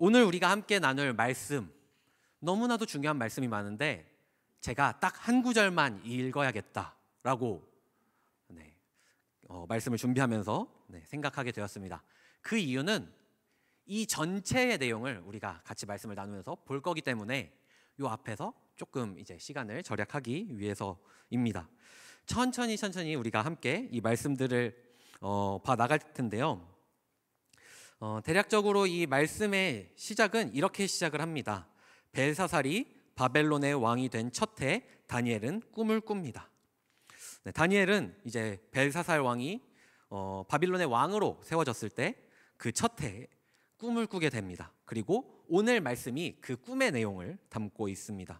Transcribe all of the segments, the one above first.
오늘 우리가 함께 나눌 말씀, 너무나도 중요한 말씀이 많은데 제가 딱 한 구절만 읽어야겠다라고 말씀을 준비하면서 생각하게 되었습니다. 그 이유는 이 전체의 내용을 우리가 같이 말씀을 나누면서 볼 거기 때문에 요 앞에서 조금 이제 시간을 절약하기 위해서입니다. 천천히 우리가 함께 이 말씀들을 봐 나갈 텐데요. 대략적으로 이 말씀의 시작은 이렇게 시작을 합니다. 벨사살이 바벨론의 왕이 된 첫 해 다니엘은 꿈을 꿉니다. 다니엘은 이제 벨사살 왕이 바빌론의 왕으로 세워졌을 때 그 첫 해에 꿈을 꾸게 됩니다. 그리고 오늘 말씀이 그 꿈의 내용을 담고 있습니다.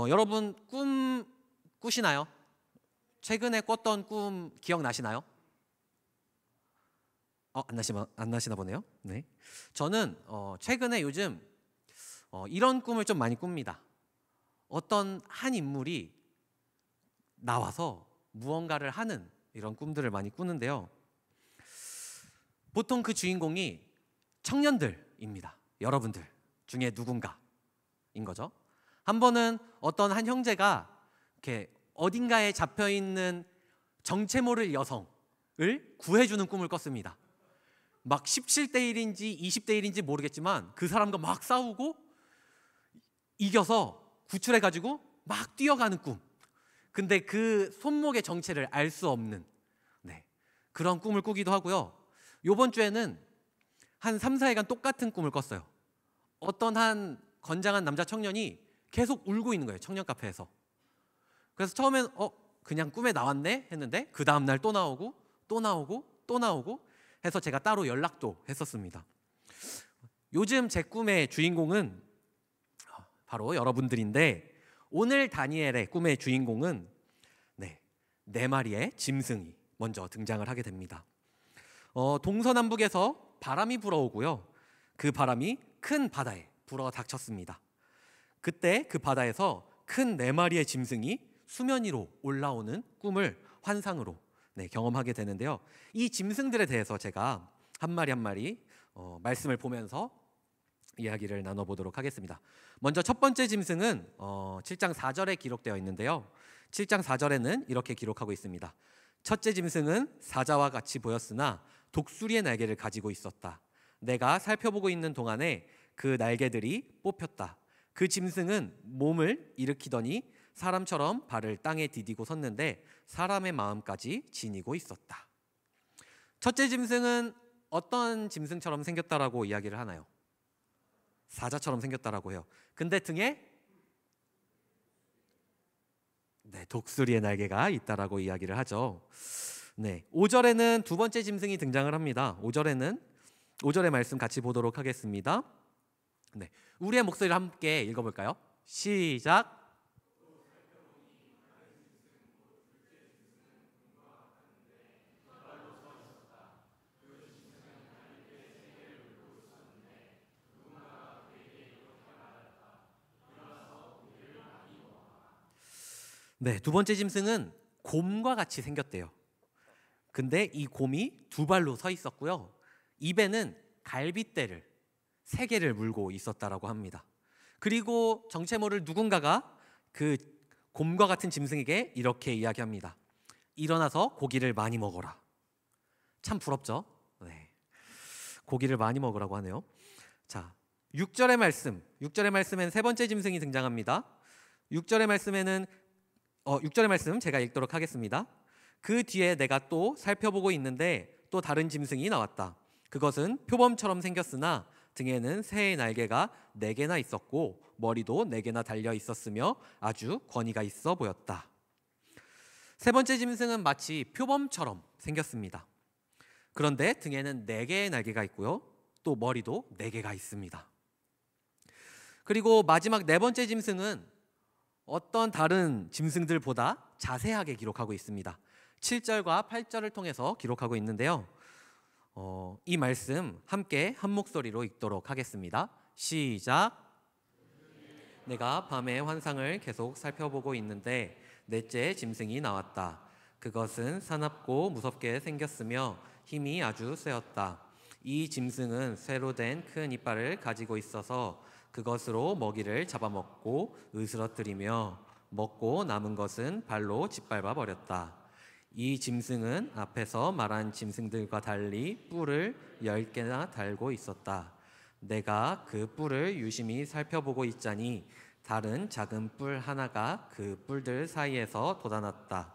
여러분 꿈 꾸시나요? 최근에 꿨던 꿈 기억나시나요? 안 나시나 보네요. 네. 저는 최근에 요즘 이런 꿈을 좀 많이 꿉니다. 어떤 한 인물이 나와서 무언가를 하는 이런 꿈들을 많이 꾸는데요. 보통 그 주인공이 청년들입니다. 여러분들 중에 누군가인 거죠. 한 번은 어떤 한 형제가 이렇게 어딘가에 잡혀 있는 정체 모를 여성을 구해주는 꿈을 꿨습니다. 막 17대 1인지 20대 1인지 모르겠지만 그 사람과 막 싸우고 이겨서 구출해가지고 막 뛰어가는 꿈. 근데 그 손목의 정체를 알 수 없는 그런 꿈을 꾸기도 하고요. 요번 주에는 한 3, 4일간 똑같은 꿈을 꿨어요. 어떤 한 건장한 남자 청년이 계속 울고 있는 거예요. 청년 카페에서. 그래서 처음엔 그냥 꿈에 나왔네 했는데 그 다음날 또 나오고 또 나오고 또 나오고 해서 제가 따로 연락도 했었습니다. 요즘 제 꿈의 주인공은 바로 여러분들인데 오늘 다니엘의 꿈의 주인공은 네 마리의 짐승이 먼저 등장을 하게 됩니다. 동서남북에서 바람이 불어오고요. 그 바람이 큰 바다에 불어 닥쳤습니다. 그때 그 바다에서 큰 네 마리의 짐승이 수면 위로 올라오는 꿈을 환상으로 경험하게 되는데요. 이 짐승들에 대해서 제가 한 마리 한 마리 말씀을 보면서 이야기를 나눠보도록 하겠습니다. 먼저 첫 번째 짐승은 7장 4절에 기록되어 있는데요. 7장 4절에는 이렇게 기록하고 있습니다. 첫째 짐승은 사자와 같이 보였으나 독수리의 날개를 가지고 있었다. 내가 살펴보고 있는 동안에 그 날개들이 뽑혔다. 그 짐승은 몸을 일으키더니 사람처럼 발을 땅에 디디고 섰는데 사람의 마음까지 지니고 있었다. 첫째 짐승은 어떤 짐승처럼 생겼다라고 이야기를 하나요? 사자처럼 생겼다라고 해요. 근데 등에 독수리의 날개가 있다라고 이야기를 하죠. 5절에는 두 번째 짐승이 등장을 합니다. 5절의 말씀 같이 보도록 하겠습니다. 우리의 목소리를 함께 읽어볼까요? 시작. 두 번째 짐승은 곰과 같이 생겼대요. 근데 이 곰이 두 발로 서 있었고요. 입에는 갈빗대를 3개를 물고 있었다라고 합니다. 그리고 정체 모를 누군가가 그 곰과 같은 짐승에게 이렇게 이야기합니다. 일어나서 고기를 많이 먹어라. 참 부럽죠? 고기를 많이 먹으라고 하네요. 자, 6절의 말씀엔 세 번째 짐승이 등장합니다. 6절의 말씀 제가 읽도록 하겠습니다. 그 뒤에 내가 또 살펴보고 있는데 또 다른 짐승이 나왔다. 그것은 표범처럼 생겼으나 등에는 새의 날개가 4개나 있었고 머리도 4개나 달려 있었으며 아주 권위가 있어 보였다. 세 번째 짐승은 마치 표범처럼 생겼습니다. 그런데 등에는 4개의 날개가 있고요. 또 머리도 4개가 있습니다. 그리고 마지막 네 번째 짐승은 어떤 다른 짐승들보다 자세하게 기록하고 있습니다. 7절과 8절을 통해서 기록하고 있는데요. 이 말씀 함께 한 목소리로 읽도록 하겠습니다. 시작. 내가 밤의 환상을 계속 살펴보고 있는데 넷째 짐승이 나왔다. 그것은 사납고 무섭게 생겼으며 힘이 아주 세었다. 이 짐승은 쇠로 된 큰 이빨을 가지고 있어서 그것으로 먹이를 잡아먹고 으스러뜨리며 먹고 남은 것은 발로 짓밟아 버렸다. 이 짐승은 앞에서 말한 짐승들과 달리 뿔을 10개나 달고 있었다. 내가 그 뿔을 유심히 살펴보고 있자니 다른 작은 뿔 하나가 그 뿔들 사이에서 돋아났다.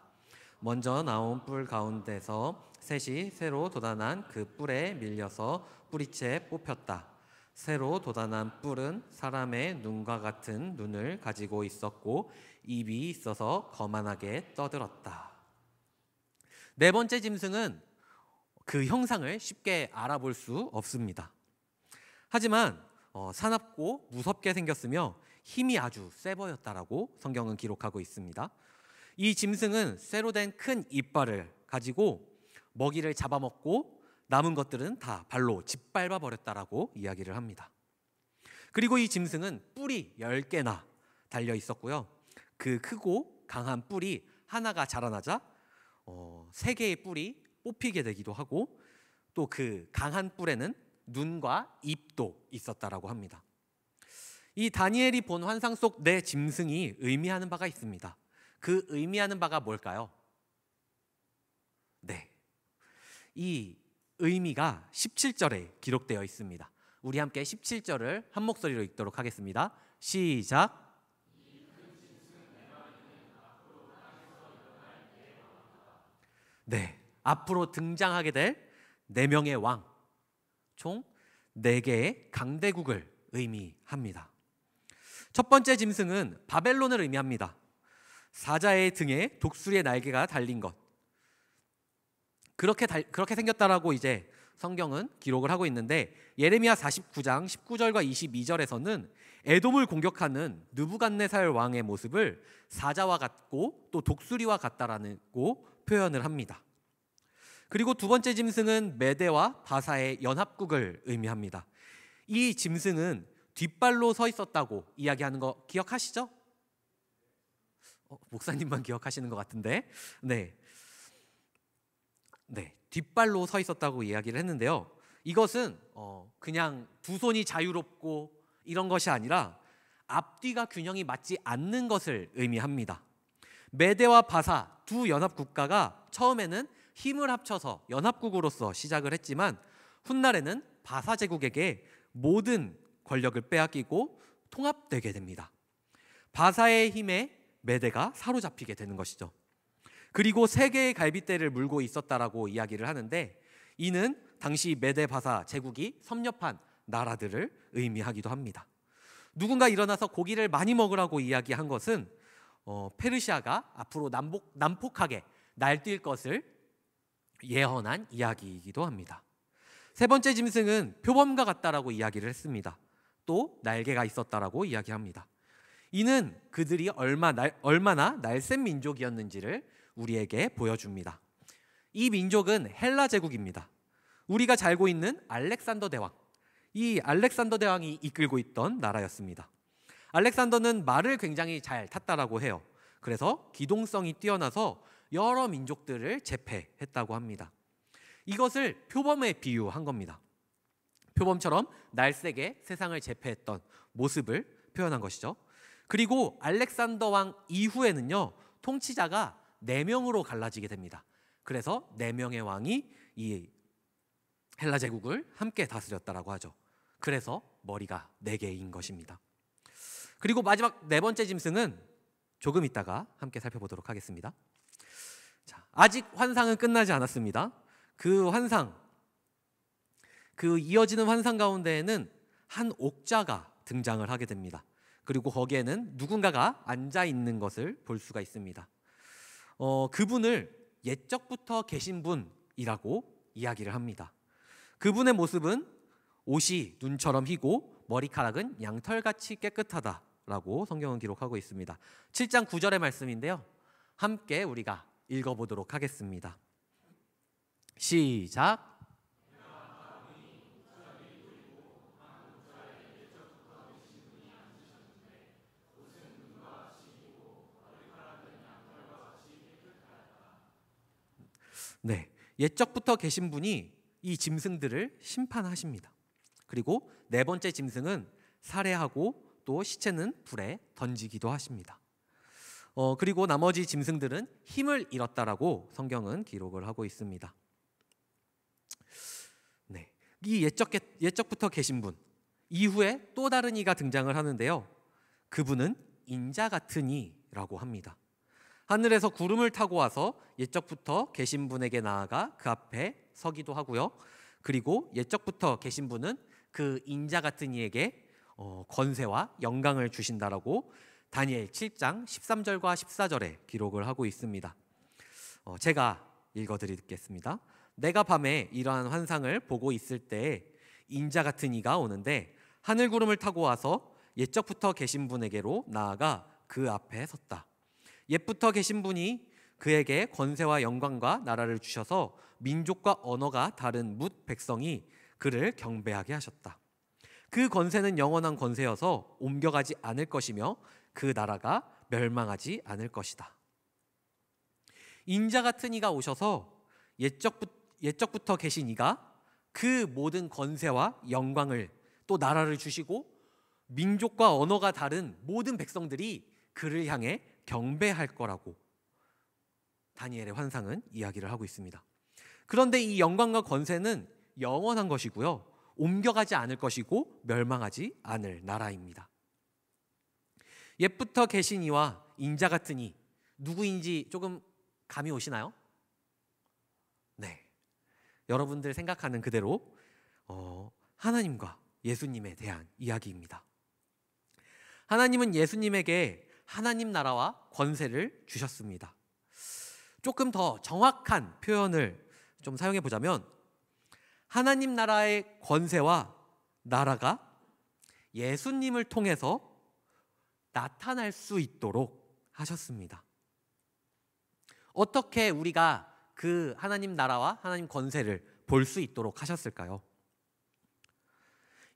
먼저 나온 뿔 가운데서 셋이 새로 돋아난 그 뿔에 밀려서 뿌리채 뽑혔다. 새로 돋아난 뿔은 사람의 눈과 같은 눈을 가지고 있었고 입이 있어서 거만하게 떠들었다. 네 번째 짐승은 그 형상을 쉽게 알아볼 수 없습니다. 하지만 사납고 무섭게 생겼으며 힘이 아주 세 보였다라고 성경은 기록하고 있습니다. 이 짐승은 쇠로 된 큰 이빨을 가지고 먹이를 잡아먹고 남은 것들은 다 발로 짓밟아 버렸다라고 이야기를 합니다. 그리고 이 짐승은 뿔이 10개나 달려 있었고요. 그 크고 강한 뿔이 하나가 자라나자 3개의 뿔이 뽑히게 되기도 하고 또 그 강한 뿔에는 눈과 입도 있었다라고 합니다. 이 다니엘이 본 환상 속 네 짐승이 의미하는 바가 있습니다. 그 의미하는 바가 뭘까요? 네, 이 의미가 17절에 기록되어 있습니다. 우리 함께 17절을 한 목소리로 읽도록 하겠습니다. 시작. 네, 앞으로 등장하게 될 4명의 왕, 총 4개의 강대국을 의미합니다. 첫 번째 짐승은 바벨론을 의미합니다. 사자의 등에 독수리의 날개가 달린 것, 그렇게 생겼다라고 이제 성경은 기록을 하고 있는데 예레미야 49장 19절과 22절에서는 에돔을 공격하는 느부갓네살 왕의 모습을 사자와 같고 또 독수리와 같다라고 표현을 합니다. 그리고 두 번째 짐승은 메대와 바사의 연합국을 의미합니다. 이 짐승은 뒷발로 서 있었다고 이야기하는 거 기억하시죠? 목사님만 기억하시는 것 같은데, 네, 뒷발로 서 있었다고 이야기를 했는데요. 이것은 그냥 두 손이 자유롭고 이런 것이 아니라 앞뒤가 균형이 맞지 않는 것을 의미합니다. 메대와 바사 두 연합 국가가 처음에는 힘을 합쳐서 연합국으로서 시작을 했지만 훗날에는 바사 제국에게 모든 권력을 빼앗기고 통합되게 됩니다. 바사의 힘에 메대가 사로잡히게 되는 것이죠. 그리고 3개의 갈빗대를 물고 있었다라고 이야기를 하는데 이는 당시 메대 바사 제국이 섭렵한 나라들을 의미하기도 합니다. 누군가 일어나서 고기를 많이 먹으라고 이야기한 것은 페르시아가 앞으로 난폭하게 날뛸 것을 예언한 이야기이기도 합니다. 세 번째 짐승은 표범과 같다라고 이야기를 했습니다. 또 날개가 있었다라고 이야기합니다. 이는 그들이 얼마나 날쌘 민족이었는지를 우리에게 보여줍니다. 이 민족은 헬라 제국입니다. 우리가 잘 알고 있는 알렉산더 대왕, 이 알렉산더 대왕이 이끌고 있던 나라였습니다. 알렉산더는 말을 굉장히 잘 탔다라고 해요. 그래서 기동성이 뛰어나서 여러 민족들을 제패했다고 합니다. 이것을 표범에 비유한 겁니다. 표범처럼 날쌔게 세상을 제패했던 모습을 표현한 것이죠. 그리고 알렉산더 왕 이후에는요, 통치자가 4명으로 갈라지게 됩니다. 그래서 4명의 왕이 이 헬라 제국을 함께 다스렸다라고 하죠. 그래서 머리가 4개인 것입니다. 그리고 마지막 4번째 짐승은 조금 있다가 함께 살펴보도록 하겠습니다. 자, 아직 환상은 끝나지 않았습니다. 그 이어지는 환상 가운데에는 한 옥자가 등장을 하게 됩니다. 그리고 거기에는 누군가가 앉아 있는 것을 볼 수가 있습니다. 그분을 옛적부터 계신 분이라고 이야기를 합니다. 그분의 모습은 옷이 눈처럼 희고 머리카락은 양털같이 깨끗하다라고 성경은 기록하고 있습니다. 7장 9절의 말씀인데요. 함께 우리가 읽어보도록 하겠습니다. 시작. 네, 옛적부터 계신 분이 이 짐승들을 심판하십니다. 그리고 네 번째 짐승은 살해하고 또 시체는 불에 던지기도 하십니다. 그리고 나머지 짐승들은 힘을 잃었다라고 성경은 기록을 하고 있습니다. 네, 이 옛적부터 계신 분 이후에 또 다른 이가 등장을 하는데요. 그분은 인자 같은 이라고 합니다. 하늘에서 구름을 타고 와서 옛적부터 계신 분에게 나아가 그 앞에 서기도 하고요. 그리고 옛적부터 계신 분은 그 인자 같은 이에게 권세와 영광을 주신다라고 다니엘 7장 13절과 14절에 기록을 하고 있습니다. 제가 읽어드리겠습니다. 내가 밤에 이러한 환상을 보고 있을 때에 인자 같은 이가 오는데 하늘 구름을 타고 와서 옛적부터 계신 분에게로 나아가 그 앞에 섰다. 옛부터 계신 분이 그에게 권세와 영광과 나라를 주셔서 민족과 언어가 다른 뭇 백성이 그를 경배하게 하셨다. 그 권세는 영원한 권세여서 옮겨가지 않을 것이며 그 나라가 멸망하지 않을 것이다. 인자 같은 이가 오셔서 옛적부터 계신 이가 그 모든 권세와 영광을 또 나라를 주시고 민족과 언어가 다른 모든 백성들이 그를 향해 경배할 거라고 다니엘의 환상은 이야기를 하고 있습니다. 그런데 이 영광과 권세는 영원한 것이고요. 옮겨가지 않을 것이고 멸망하지 않을 나라입니다. 옛부터 계신 이와 인자 같은 이 누구인지 조금 감이 오시나요? 네, 여러분들 생각하는 그대로 하나님과 예수님에 대한 이야기입니다. 하나님은 예수님에게 하나님 나라와 권세를 주셨습니다. 조금 더 정확한 표현을 좀 사용해 보자면 하나님 나라의 권세와 나라가 예수님을 통해서 나타날 수 있도록 하셨습니다. 어떻게 우리가 그 하나님 나라와 하나님 권세를 볼 수 있도록 하셨을까요?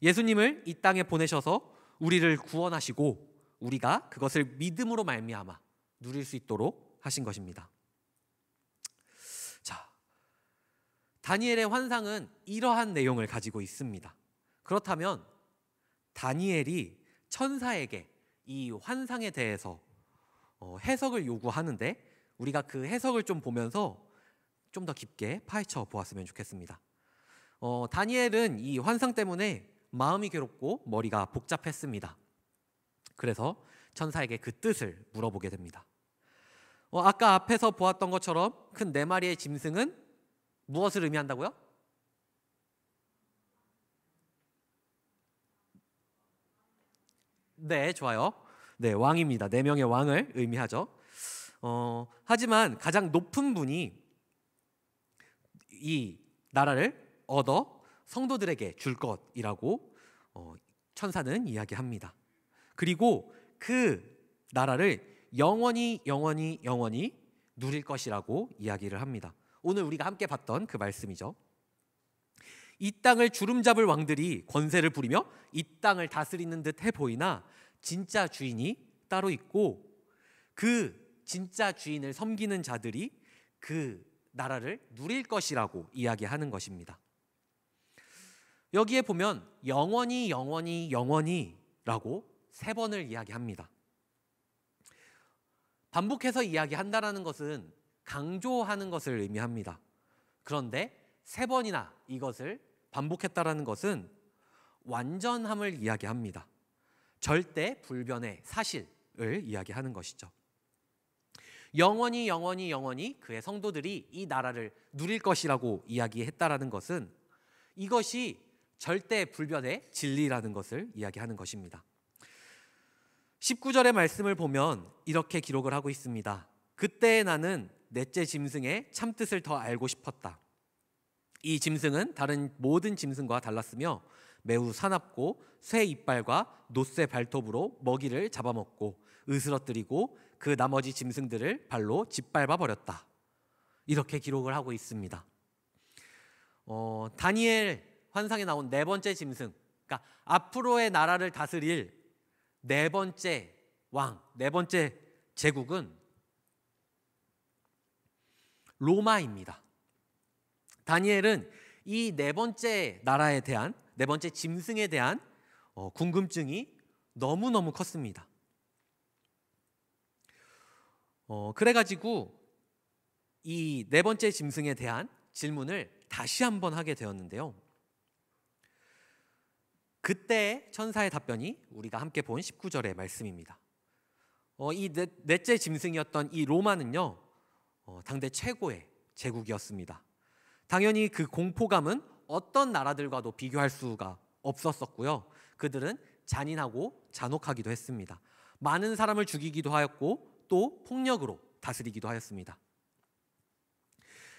예수님을 이 땅에 보내셔서 우리를 구원하시고 우리가 그것을 믿음으로 말미암아 누릴 수 있도록 하신 것입니다. 자, 다니엘의 환상은 이러한 내용을 가지고 있습니다. 그렇다면 다니엘이 천사에게 이 환상에 대해서 해석을 요구하는데 우리가 그 해석을 좀 보면서 좀 더 깊게 파헤쳐 보았으면 좋겠습니다. 다니엘은 이 환상 때문에 마음이 괴롭고 머리가 복잡했습니다. 그래서 천사에게 그 뜻을 물어보게 됩니다. 아까 앞에서 보았던 것처럼 큰 네 마리의 짐승은 무엇을 의미한다고요? 네, 좋아요. 네, 왕입니다. 네 명의 왕을 의미하죠. 하지만 가장 높은 분이 이 나라를 얻어 성도들에게 줄 것이라고 천사는 이야기합니다. 그리고 그 나라를 영원히 누릴 것이라고 이야기를 합니다. 오늘 우리가 함께 봤던 그 말씀이죠. 이 땅을 주름잡을 왕들이 권세를 부리며 이 땅을 다스리는 듯 해 보이나 진짜 주인이 따로 있고 그 진짜 주인을 섬기는 자들이 그 나라를 누릴 것이라고 이야기하는 것입니다. 여기에 보면 영원히라고 3번을 이야기합니다. 반복해서 이야기한다라는 것은 강조하는 것을 의미합니다. 그런데 3번이나 이것을 반복했다라는 것은 완전함을 이야기합니다. 절대 불변의 사실을 이야기하는 것이죠. 영원히 그의 성도들이 이 나라를 누릴 것이라고 이야기했다라는 것은 이것이 절대 불변의 진리라는 것을 이야기하는 것입니다. 19절의 말씀을 보면 이렇게 기록을 하고 있습니다. 그때 나는 넷째 짐승의 참뜻을 더 알고 싶었다. 이 짐승은 다른 모든 짐승과 달랐으며 매우 사납고 쇠 이빨과 놋새 발톱으로 먹이를 잡아먹고 으스러뜨리고 그 나머지 짐승들을 발로 짓밟아 버렸다. 이렇게 기록을 하고 있습니다. 다니엘 환상에 나온 네 번째 짐승, 그러니까 앞으로의 나라를 다스릴 네 번째 왕, 네 번째 제국은 로마입니다. 다니엘은 이 네 번째 나라에 대한, 네 번째 짐승에 대한 궁금증이 너무너무 컸습니다. 그래가지고 이 네 번째 짐승에 대한 질문을 다시 한번 하게 되었는데요. 그때 천사의 답변이 우리가 함께 본 19절의 말씀입니다. 이 넷째 짐승이었던 이 로마는요, 당대 최고의 제국이었습니다. 당연히 그 공포감은 어떤 나라들과도 비교할 수가 없었었고요. 그들은 잔인하고 잔혹하기도 했습니다. 많은 사람을 죽이기도 하였고 또 폭력으로 다스리기도 하였습니다.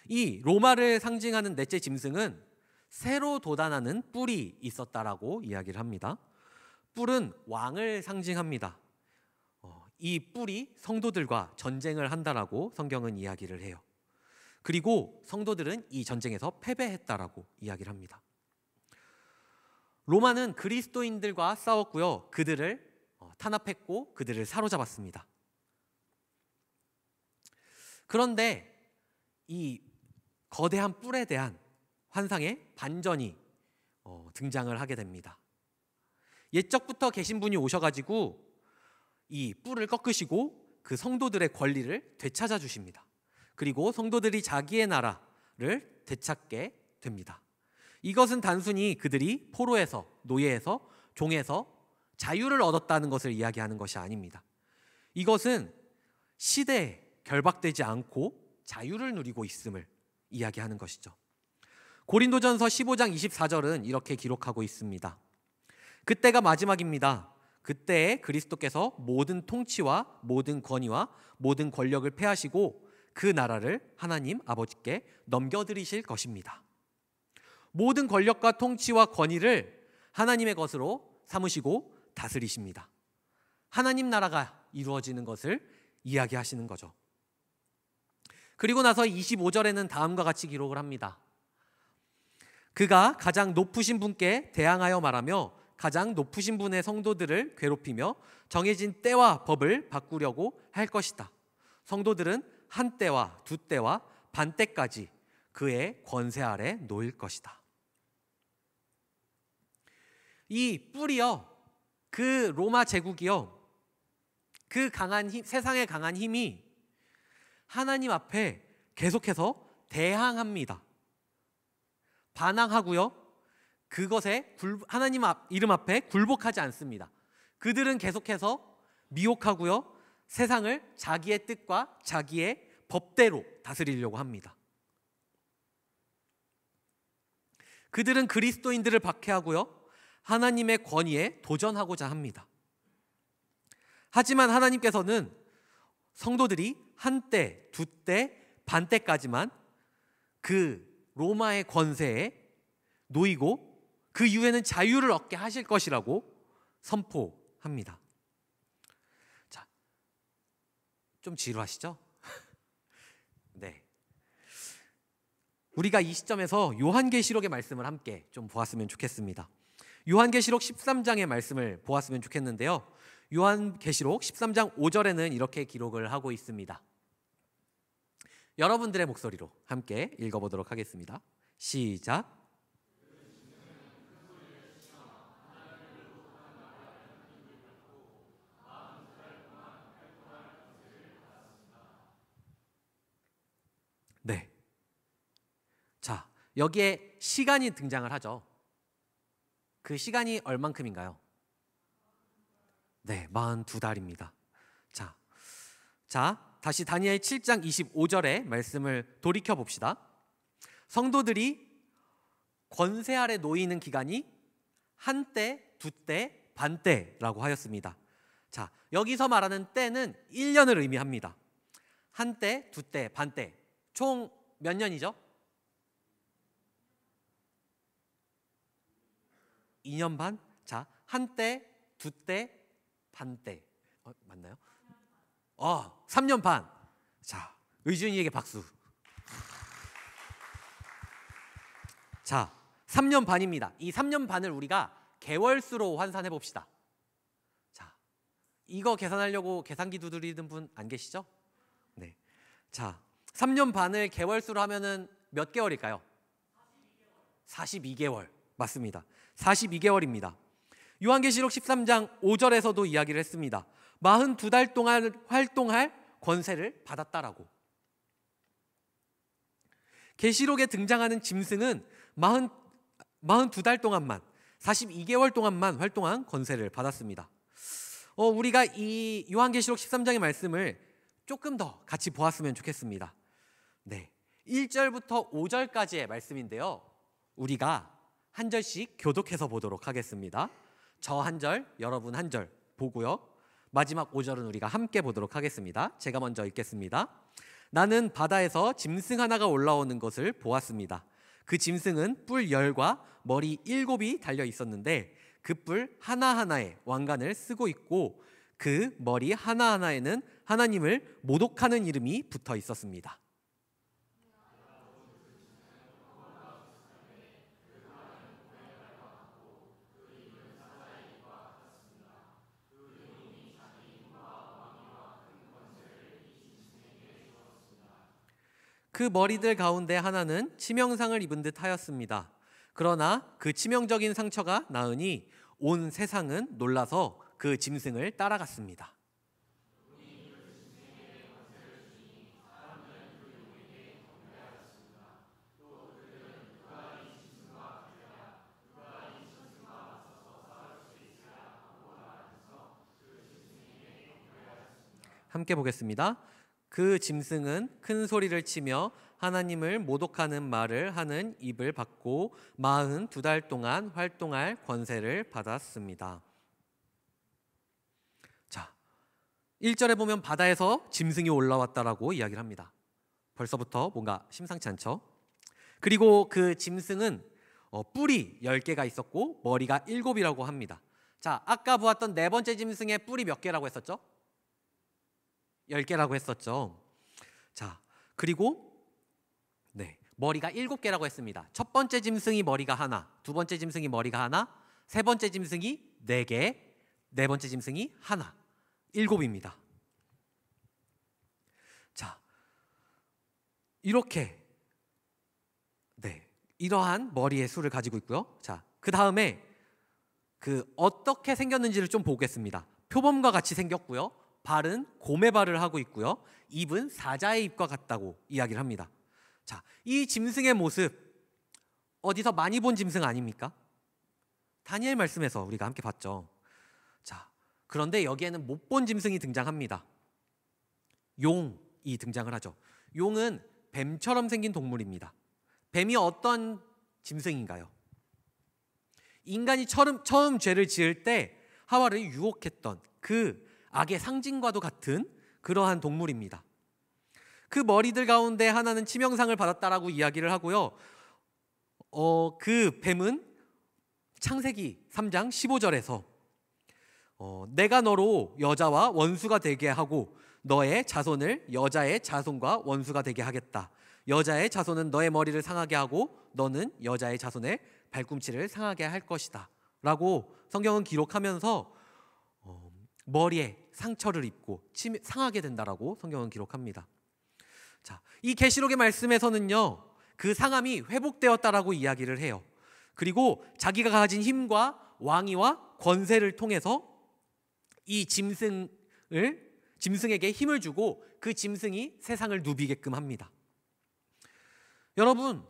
이 로마를 상징하는 넷째 짐승은 새로 돋아나는 뿔이 있었다라고 이야기를 합니다. 뿔은 왕을 상징합니다. 이 뿔이 성도들과 전쟁을 한다라고 성경은 이야기를 해요. 그리고 성도들은 이 전쟁에서 패배했다라고 이야기를 합니다. 로마는 그리스도인들과 싸웠고요. 그들을 탄압했고 그들을 사로잡았습니다. 그런데 이 거대한 뿔에 대한 환상의 반전이 등장을 하게 됩니다. 옛적부터 계신 분이 오셔가지고 이 뿔을 꺾으시고 그 성도들의 권리를 되찾아 주십니다. 그리고 성도들이 자기의 나라를 되찾게 됩니다. 이것은 단순히 그들이 포로에서, 노예에서, 종에서 자유를 얻었다는 것을 이야기하는 것이 아닙니다. 이것은 시대에 결박되지 않고 자유를 누리고 있음을 이야기하는 것이죠. 고린도전서 15장 24절은 이렇게 기록하고 있습니다. 그때가 마지막입니다. 그때에 그리스도께서 모든 통치와 모든 권위와 모든 권력을 폐하시고 그 나라를 하나님 아버지께 넘겨드리실 것입니다. 모든 권력과 통치와 권위를 하나님의 것으로 삼으시고 다스리십니다. 하나님 나라가 이루어지는 것을 이야기하시는 거죠. 그리고 나서 25절에는 다음과 같이 기록을 합니다. 그가 가장 높으신 분께 대항하여 말하며 가장 높으신 분의 성도들을 괴롭히며 정해진 때와 법을 바꾸려고 할 것이다. 성도들은 한 때와 두 때와 반 때까지 그의 권세 아래 놓일 것이다. 이 뿔이요, 그 로마 제국이요, 그 강한 힘, 세상의 강한 힘이 하나님 앞에 계속해서 대항합니다. 반항하고요, 그것에 하나님 이름 앞에 굴복하지 않습니다. 그들은 계속해서 미혹하고요, 세상을 자기의 뜻과 자기의 법대로 다스리려고 합니다. 그들은 그리스도인들을 박해하고요, 하나님의 권위에 도전하고자 합니다. 하지만 하나님께서는 성도들이 한때, 두때, 반때까지만 그 로마의 권세에 놓이고 그 이후에는 자유를 얻게 하실 것이라고 선포합니다. 자, 좀 지루하시죠? 네. 우리가 이 시점에서 요한계시록의 말씀을 함께 좀 보았으면 좋겠습니다. 요한계시록 13장의 말씀을 보았으면 좋겠는데요. 요한계시록 13장 5절에는 이렇게 기록을 하고 있습니다. 여러분들의 목소리로 함께 읽어보도록 하겠습니다. 시작. 네. 자, 여기에 시간이 등장을 하죠. 그 시간이 얼만큼인가요? 네, 42달입니다. 자, 다시 다니엘 7장 25절의 말씀을 돌이켜 봅시다. 성도들이 권세 아래 놓이는 기간이 한때, 두때, 반때라고 하였습니다. 자, 여기서 말하는 때는 1년을 의미합니다. 한때, 두때, 반때, 총 몇 년이죠? 2년 반? 자, 한때, 두때, 반때. 맞나요? 3년 반. 자, 의준이에게 박수. 자, 3년 반입니다. 이 3년 반을 우리가 개월수로 환산해 봅시다. 자, 이거 계산하려고 계산기 두드리는 분 안 계시죠? 네. 자, 3년 반을 개월수로 하면은 몇 개월일까요? 42개월 맞습니다. 42개월입니다. 요한계시록 13장 5절에서도 이야기를 했습니다. 42달 동안 활동할 권세를 받았다라고. 계시록에 등장하는 짐승은 42달 동안만, 42개월 동안만 활동한 권세를 받았습니다. 우리가 이 요한계시록 13장의 말씀을 조금 더 같이 보았으면 좋겠습니다. 네, 1절부터 5절까지의 말씀인데요, 우리가 한 절씩 교독해서 보도록 하겠습니다. 저 한 절, 여러분 한 절 보고요, 마지막 5절은 우리가 함께 보도록 하겠습니다. 제가 먼저 읽겠습니다. 나는 바다에서 짐승 하나가 올라오는 것을 보았습니다. 그 짐승은 뿔 10과 머리 7이 달려 있었는데 그 뿔 하나하나에 왕관을 쓰고 있고 그 머리 하나하나에는 하나님을 모독하는 이름이 붙어 있었습니다. 그 머리들 가운데 하나는 치명상을 입은 듯 하였습니다. 그러나 그 치명적인 상처가 나으니 온 세상은 놀라서 그 짐승을 따라갔습니다. 함께 보겠습니다. 그 짐승은 큰 소리를 치며 하나님을 모독하는 말을 하는 입을 받고 42달 동안 활동할 권세를 받았습니다. 자, 1절에 보면 바다에서 짐승이 올라왔다라고 이야기를 합니다. 벌써부터 뭔가 심상치 않죠? 그리고 그 짐승은 뿔이 10개가 있었고 머리가 7이라고 합니다. 자, 아까 보았던 네 번째 짐승의 뿔이 몇 개라고 했었죠? 10개라고 했었죠. 자, 그리고 머리가 7개라고 했습니다. 첫 번째 짐승이 머리가 하나, 두 번째 짐승이 머리가 하나, 세 번째 짐승이 4개, 네 번째 짐승이 하나, 7입니다. 자, 이렇게 이러한 머리의 수를 가지고 있고요. 자, 그 다음에 어떻게 생겼는지를 좀 보겠습니다. 표범과 같이 생겼고요. 발은 곰의 발을 하고 있고요. 입은 사자의 입과 같다고 이야기를 합니다. 자, 이 짐승의 모습 어디서 많이 본 짐승 아닙니까? 다니엘 말씀에서 우리가 함께 봤죠. 자, 그런데 여기에는 못 본 짐승이 등장합니다. 용이 등장을 하죠. 용은 뱀처럼 생긴 동물입니다. 뱀이 어떤 짐승인가요? 인간이 처음 죄를 지을 때 하와를 유혹했던 그 악의 상징과도 같은 그러한 동물입니다. 그 머리들 가운데 하나는 치명상을 받았다라고 이야기를 하고요. 그 뱀은 창세기 3장 15절에서 내가 너로 여자와 원수가 되게 하고 너의 자손을 여자의 자손과 원수가 되게 하겠다. 여자의 자손은 너의 머리를 상하게 하고 너는 여자의 자손의 발꿈치를 상하게 할 것이다 라고 성경은 기록하면서 머리에 상처를 입고 상하게 된다라고 성경은 기록합니다. 자, 이 계시록의 말씀에서는요, 그 상함이 회복되었다라고 이야기를 해요. 그리고 자기가 가진 힘과 왕위와 권세를 통해서 이 짐승에게 힘을 주고 그 짐승이 세상을 누비게끔 합니다. 여러분,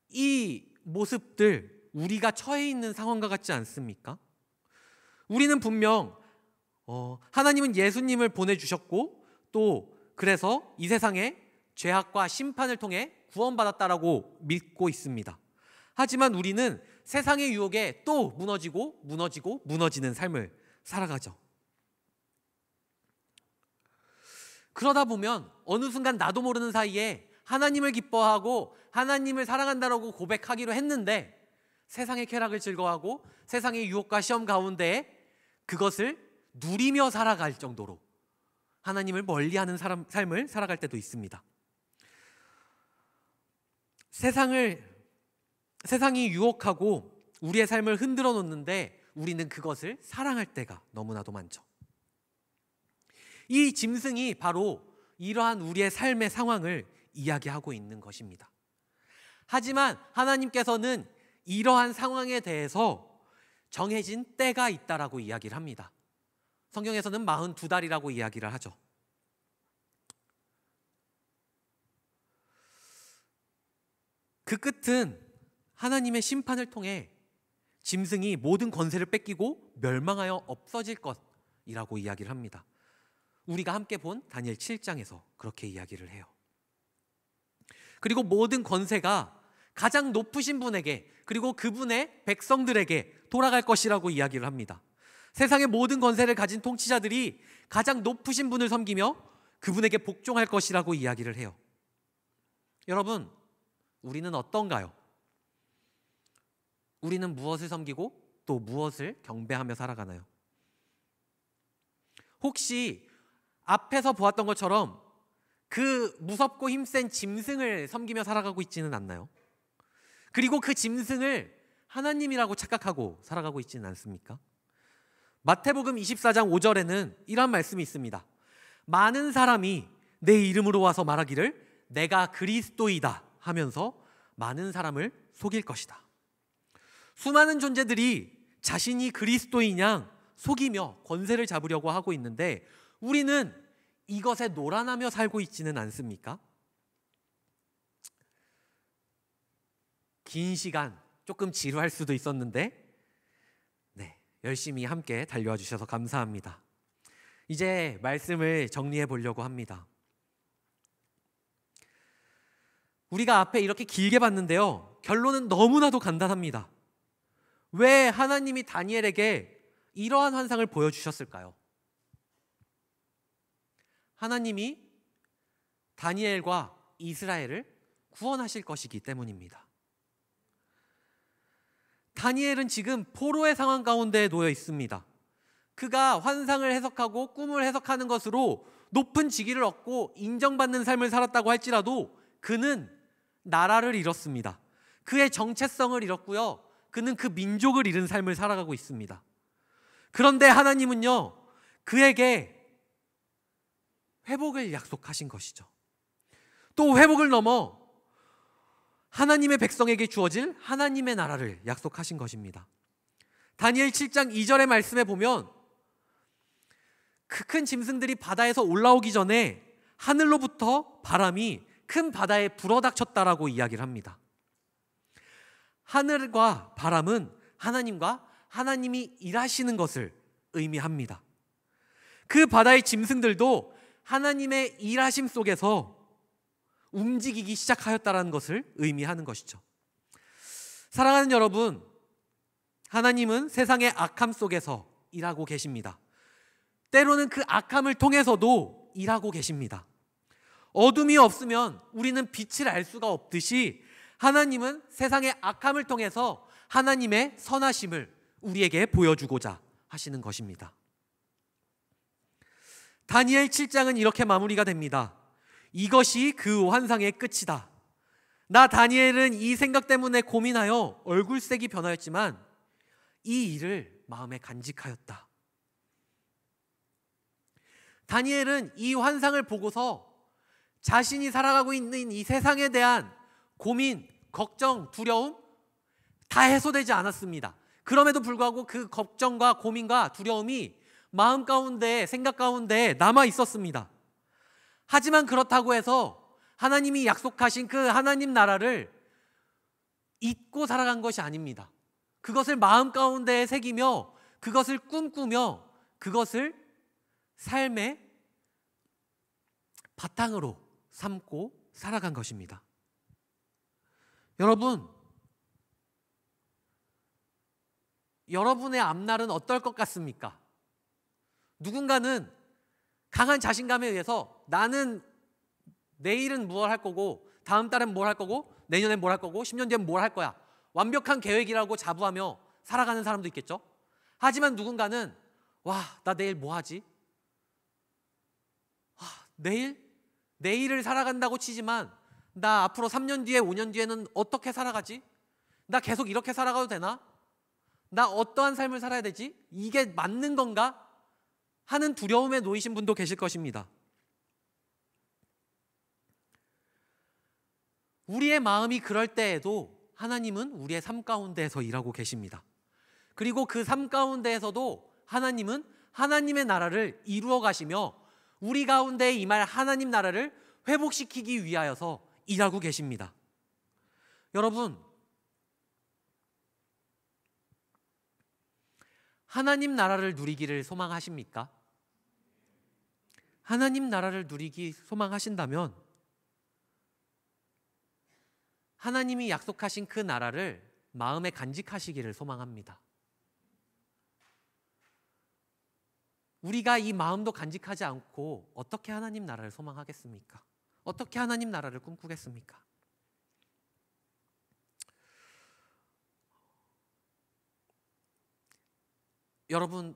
이 모습들 우리가 처해 있는 상황과 같지 않습니까? 우리는 분명 하나님은 예수님을 보내주셨고 또 그래서 이 세상에 죄악과 심판을 통해 구원받았다라고 믿고 있습니다. 하지만 우리는 세상의 유혹에 또 무너지는 삶을 살아가죠. 그러다 보면 어느 순간 나도 모르는 사이에 하나님을 기뻐하고 하나님을 사랑한다라고 고백하기로 했는데 세상의 쾌락을 즐거워하고 세상의 유혹과 시험 가운데 그것을 누리며 살아갈 정도로 하나님을 멀리하는 삶을 살아갈 때도 있습니다. 세상이 유혹하고 우리의 삶을 흔들어 놓는데 우리는 그것을 사랑할 때가 너무나도 많죠. 이 짐승이 바로 이러한 우리의 삶의 상황을 이야기하고 있는 것입니다. 하지만 하나님께서는 이러한 상황에 대해서 정해진 때가 있다라고 이야기를 합니다. 성경에서는 42달이라고 이야기를 하죠. 그 끝은 하나님의 심판을 통해 짐승이 모든 권세를 뺏기고 멸망하여 없어질 것이라고 이야기를 합니다. 우리가 함께 본 다니엘 7장에서 그렇게 이야기를 해요. 그리고 모든 권세가 가장 높으신 분에게, 그리고 그분의 백성들에게 돌아갈 것이라고 이야기를 합니다. 세상의 모든 권세를 가진 통치자들이 가장 높으신 분을 섬기며 그분에게 복종할 것이라고 이야기를 해요. 여러분, 우리는 어떤가요? 우리는 무엇을 섬기고 또 무엇을 경배하며 살아가나요? 혹시 앞에서 보았던 것처럼 그 무섭고 힘센 짐승을 섬기며 살아가고 있지는 않나요? 그리고 그 짐승을 하나님이라고 착각하고 살아가고 있지는 않습니까? 마태복음 24장 5절에는 이런 말씀이 있습니다. 많은 사람이 내 이름으로 와서 말하기를 내가 그리스도이다 하면서 많은 사람을 속일 것이다. 수많은 존재들이 자신이 그리스도인 양 속이며 권세를 잡으려고 하고 있는데 우리는 이것에 노란하며 살고 있지는 않습니까? 긴 시간 조금 지루할 수도 있었는데 열심히 함께 달려와 주셔서 감사합니다. 이제 말씀을 정리해 보려고 합니다. 우리가 앞에 이렇게 길게 봤는데요, 결론은 너무나도 간단합니다. 왜 하나님이 다니엘에게 이러한 환상을 보여주셨을까요? 하나님이 다니엘과 이스라엘을 구원하실 것이기 때문입니다. 다니엘은 지금 포로의 상황 가운데 놓여 있습니다. 그가 환상을 해석하고 꿈을 해석하는 것으로 높은 직위를 얻고 인정받는 삶을 살았다고 할지라도 그는 나라를 잃었습니다. 그의 정체성을 잃었고요, 그는 그 민족을 잃은 삶을 살아가고 있습니다. 그런데 하나님은요, 그에게 회복을 약속하신 것이죠. 또 회복을 넘어 하나님의 백성에게 주어질 하나님의 나라를 약속하신 것입니다. 다니엘 7장 2절의 말씀에 보면 그 큰 짐승들이 바다에서 올라오기 전에 하늘로부터 바람이 큰 바다에 불어닥쳤다라고 이야기를 합니다. 하늘과 바람은 하나님과 하나님이 일하시는 것을 의미합니다. 그 바다의 짐승들도 하나님의 일하심 속에서 움직이기 시작하였다는 것을 의미하는 것이죠. 사랑하는 여러분, 하나님은 세상의 악함 속에서 일하고 계십니다. 때로는 그 악함을 통해서도 일하고 계십니다. 어둠이 없으면 우리는 빛을 알 수가 없듯이 하나님은 세상의 악함을 통해서 하나님의 선하심을 우리에게 보여주고자 하시는 것입니다. 다니엘 7장은 이렇게 마무리가 됩니다. 이것이 그 환상의 끝이다. 나 다니엘은 이 생각 때문에 고민하여 얼굴색이 변하였지만 이 일을 마음에 간직하였다. 다니엘은 이 환상을 보고서 자신이 살아가고 있는 이 세상에 대한 고민, 걱정, 두려움 다 해소되지 않았습니다. 그럼에도 불구하고 그 걱정과 고민과 두려움이 마음 가운데, 생각 가운데 남아 있었습니다. 하지만 그렇다고 해서 하나님이 약속하신 그 하나님 나라를 잊고 살아간 것이 아닙니다. 그것을 마음 가운데 새기며 그것을 꿈꾸며 그것을 삶의 바탕으로 삼고 살아간 것입니다. 여러분, 여러분의 앞날은 어떨 것 같습니까? 누군가는 강한 자신감에 의해서 나는 내일은 뭘 할 거고 다음 달엔 뭘 할 거고 내년엔 뭘 할 거고 10년 뒤엔 뭘 할 거야, 완벽한 계획이라고 자부하며 살아가는 사람도 있겠죠. 하지만 누군가는 나 내일 뭐 하지? 내일을 살아간다고 치지만 나 앞으로 3년 뒤에 5년 뒤에는 어떻게 살아가지? 나 계속 이렇게 살아가도 되나? 나 어떠한 삶을 살아야 되지? 이게 맞는 건가? 하는 두려움에 놓이신 분도 계실 것입니다. 우리의 마음이 그럴 때에도 하나님은 우리의 삶 가운데에서 일하고 계십니다. 그리고 그 삶 가운데에서도 하나님은 하나님의 나라를 이루어 가시며 우리 가운데 임할 하나님 나라를 회복시키기 위하여서 일하고 계십니다. 여러분, 하나님 나라를 누리기를 소망하십니까? 하나님 나라를 누리기 소망하신다면 하나님이 약속하신 그 나라를 마음에 간직하시기를 소망합니다. 우리가 이 마음도 간직하지 않고 어떻게 하나님 나라를 소망하겠습니까? 어떻게 하나님 나라를 꿈꾸겠습니까? 여러분,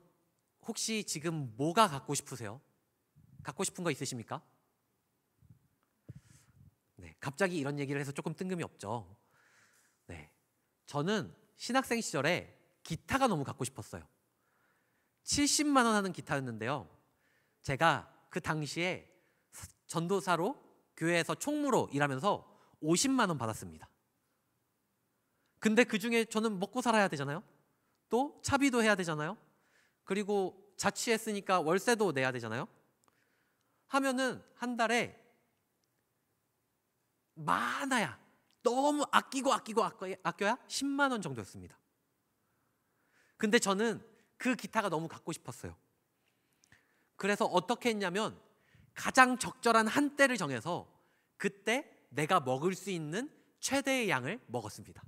혹시 지금 뭐가 갖고 싶으세요? 갖고 싶은 거 있으십니까? 네, 갑자기 이런 얘기를 해서 조금 뜬금이 없죠. 네, 저는 신학생 시절에 기타가 너무 갖고 싶었어요. 70만 원 하는 기타였는데요. 제가 그 당시에 전도사로 교회에서 총무로 일하면서 50만 원 받았습니다. 근데 그 중에 저는 먹고 살아야 되잖아요. 또 차비도 해야 되잖아요. 그리고 자취했으니까 월세도 내야 되잖아요. 하면은 한 달에 많아야 너무 아껴야 10만 원 정도였습니다. 근데 저는 그 기타가 너무 갖고 싶었어요. 그래서 어떻게 했냐면 가장 적절한 한때를 정해서 그때 내가 먹을 수 있는 최대의 양을 먹었습니다.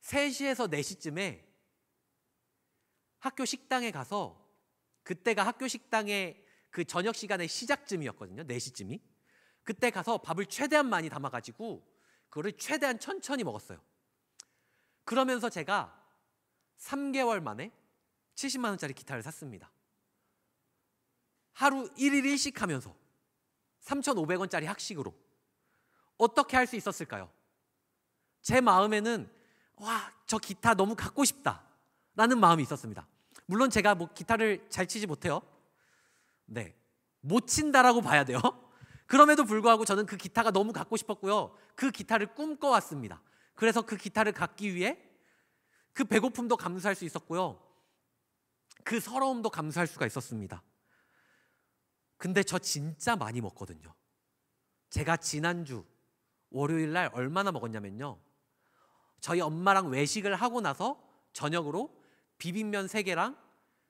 3시에서 4시쯤에 학교 식당에 가서, 그때가 학교 식당의 그 저녁 시간의 시작쯤이었거든요. 4시쯤이. 그때 가서 밥을 최대한 많이 담아가지고 그거를 최대한 천천히 먹었어요. 그러면서 제가 3개월 만에 70만 원짜리 기타를 샀습니다. 하루 1일 1식 하면서 3,500원짜리 학식으로. 어떻게 할 수 있었을까요? 제 마음에는 와, 저 기타 너무 갖고 싶다 라는 마음이 있었습니다. 물론 제가 뭐 기타를 잘 치지 못해요. 네, 못 친다라고 봐야 돼요. 그럼에도 불구하고 저는 그 기타가 너무 갖고 싶었고요. 그 기타를 꿈꿔왔습니다. 그래서 그 기타를 갖기 위해 그 배고픔도 감수할 수 있었고요. 그 서러움도 감수할 수가 있었습니다. 근데 저 진짜 많이 먹거든요. 제가 지난주 월요일 날 얼마나 먹었냐면요. 저희 엄마랑 외식을 하고 나서 저녁으로 비빔면 3개랑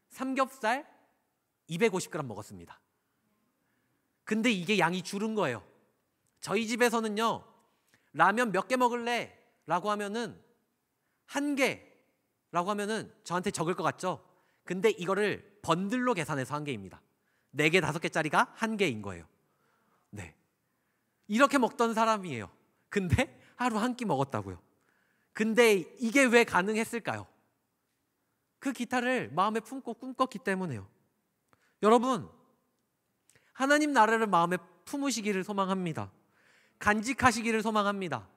삼겹살 250g 먹었습니다. 근데 이게 양이 줄은 거예요. 저희 집에서는요, 라면 몇 개 먹을래? 라고 하면은 1개라고 하면은 저한테 적을 것 같죠? 근데 이거를 번들로 계산해서 1개입니다. 4개, 5개짜리가 1개인 거예요. 네, 이렇게 먹던 사람이에요. 근데 하루 한 끼 먹었다고요. 근데 이게 왜 가능했을까요? 그 기타를 마음에 품고 꿈꿨기 때문에요. 여러분, 하나님 나라를 마음에 품으시기를 소망합니다. 간직하시기를 소망합니다.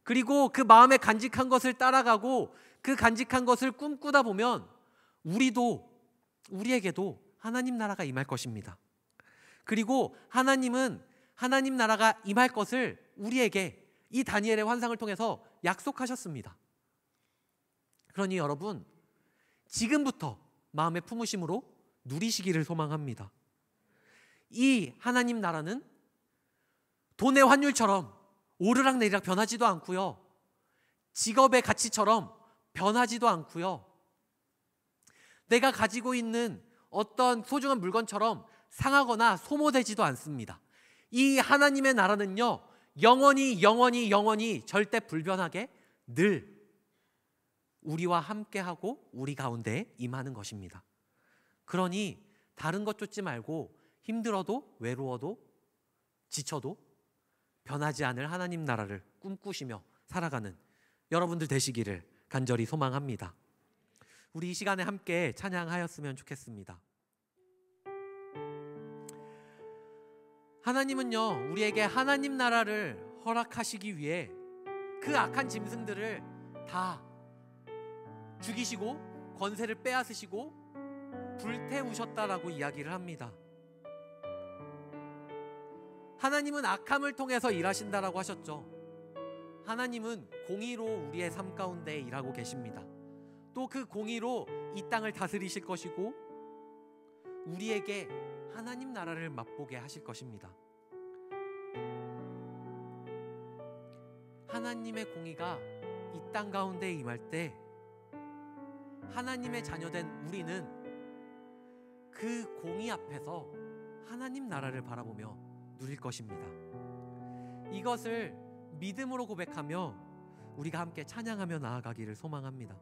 그리고 그 마음에 간직한 것을 따라가고 그 간직한 것을 꿈꾸다 보면 우리에게도 하나님 나라가 임할 것입니다. 그리고 하나님은 하나님 나라가 임할 것을 우리에게 이 다니엘의 환상을 통해서 약속하셨습니다. 그러니 여러분, 지금부터 마음의 품으심으로 누리시기를 소망합니다. 이 하나님 나라는 돈의 환율처럼 오르락내리락 변하지도 않고요. 직업의 가치처럼 변하지도 않고요. 내가 가지고 있는 어떤 소중한 물건처럼 상하거나 소모되지도 않습니다. 이 하나님의 나라는요, 영원히 절대 불변하게 늘 우리와 함께하고 우리 가운데 임하는 것입니다. 그러니 다른 것 쫓지 말고 힘들어도 외로워도 지쳐도 변하지 않을 하나님 나라를 꿈꾸시며 살아가는 여러분들 되시기를 간절히 소망합니다. 우리 이 시간에 함께 찬양하였으면 좋겠습니다. 하나님은요, 우리에게 하나님 나라를 허락하시기 위해 그 악한 짐승들을 다 죽이시고 권세를 빼앗으시고 불태우셨다라고 이야기를 합니다. 하나님은 악함을 통해서 일하신다라고 하셨죠. 하나님은 공의로 우리의 삶 가운데 일하고 계십니다. 또 그 공의로 이 땅을 다스리실 것이고 우리에게 하나님 나라를 맛보게 하실 것입니다. 하나님의 공의가 이 땅 가운데 임할 때 하나님의 자녀된 우리는 그 공의 앞에서 하나님 나라를 바라보며 누릴 것입니다. 이것을 믿음으로 고백하며 우리가 함께 찬양하며 나아가기를 소망합니다.